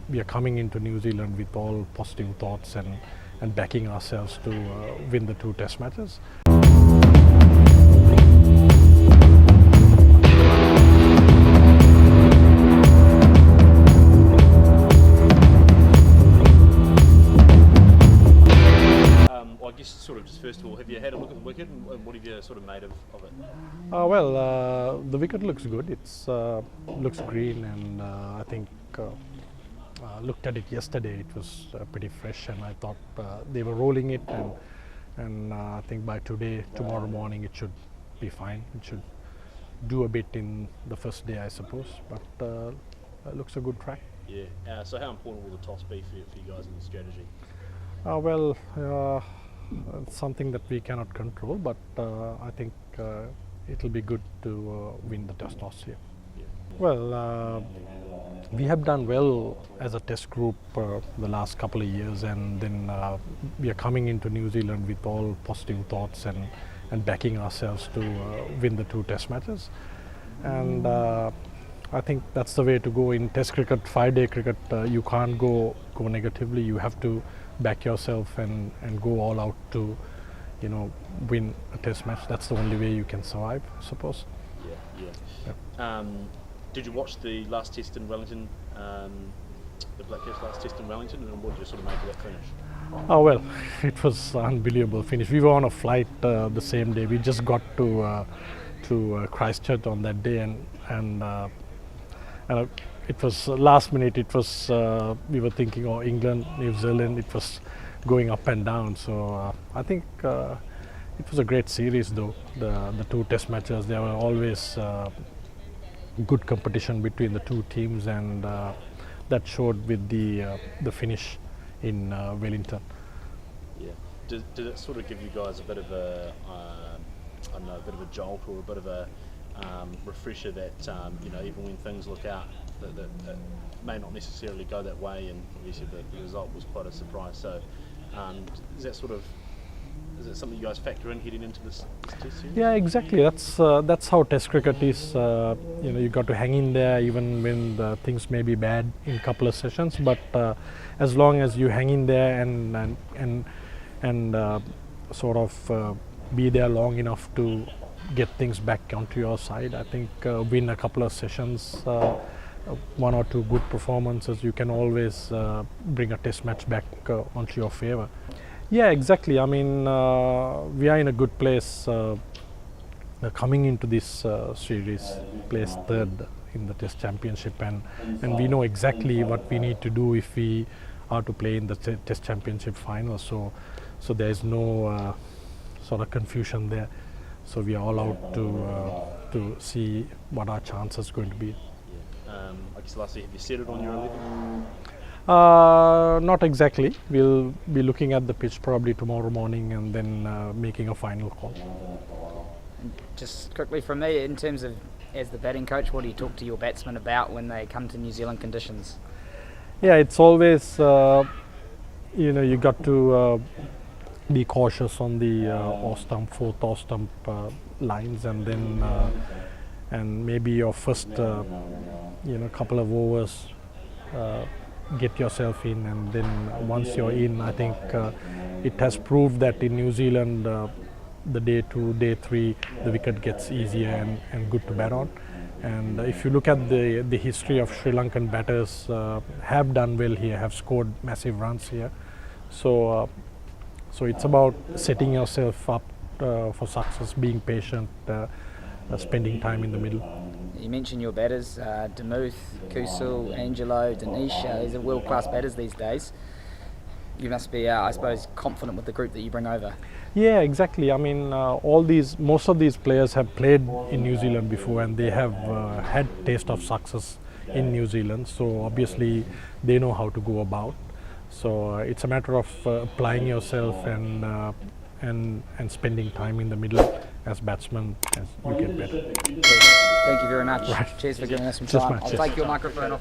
we are coming into New Zealand with all positive thoughts and backing ourselves to win the 2 test matches. I guess sort of just first of all, have you had a look at the wicket and what have you sort of made of it? The wicket looks good. It's looks green, and I think looked at it yesterday. It was pretty fresh, and I thought they were rolling it, and I think by tomorrow morning, it should be fine. It should do a bit in the first day, I suppose, but it looks a good track. Yeah. So how important will the toss be for you guys in the strategy? It's something that we cannot control, but I think it'll be good to win the toss here. Yeah. We have done well as a test group the last couple of years, and then we are coming into New Zealand with all positive thoughts and backing ourselves to win the 2 test matches. And I think that's the way to go in test cricket. 5-day cricket, you can't go negatively. You have to back yourself and go all out to, win a test match. That's the only way you can survive, I suppose. Yeah. Did you watch the last test in Wellington, the Black Caps last test in Wellington, and what did you sort of make of that finish? It was an unbelievable finish. We were on a flight the same day. We just got to Christchurch on that day, and it was last minute. It was we were thinking, England, New Zealand. It was going up and down. So I think it was a great series, though. The 2 test matches, there were always good competition between the 2 teams, and that showed with the finish in Wellington. Yeah. Did it sort of give you guys a bit of a bit of a jolt or a bit of a refresher that even when things look out that may not necessarily go that way, and obviously the result was quite a surprise. So is it something you guys factor in heading into this test series? Yeah, exactly. That's how test cricket is. You got to hang in there even when the things may be bad in a couple of sessions, but as long as you hang in there and sort of be there long enough to get things back onto your side, I think win a couple of sessions, 1 or 2 good performances, you can always bring a test match back onto your favor. Yeah, exactly. I mean, we are in a good place coming into this series, placed 3rd in the Test Championship, and we know exactly what we need to do if we are to play in the Test Championship final. So there is no sort of confusion there. So we are all out to see what our chances are going to be. I guess lastly, have you settled on your 11? Not exactly. We'll be looking at the pitch probably tomorrow morning and then making a final call. Just quickly from me, in terms of as the batting coach, what do you talk to your batsmen about when they come to New Zealand conditions? Yeah, it's always you got to be cautious on the off stump, 4th off stump lines, and then and maybe your first couple of overs get yourself in, and then once you're in, I think it has proved that in New Zealand the day 2, day 3 the wicket gets easier and good to bat on. And if you look at the history of Sri Lankan batters, have done well here, have scored massive runs here. So it's about setting yourself up for success, being patient, spending time in the middle. You mentioned your batters, Demuth, Kusul, Angelo, Dinesh. These are world-class batters these days. You must be, I suppose, confident with the group that you bring over. Yeah, exactly. I mean, most of these players have played in New Zealand before, and they have had taste of success in New Zealand. So obviously, they know how to go about. So it's a matter of applying yourself and spending time in the middle as batsmen as you get better. Thank you very much. Right. Cheers for giving us some Cheers, time. mate. I'll Cheers. take your microphone off.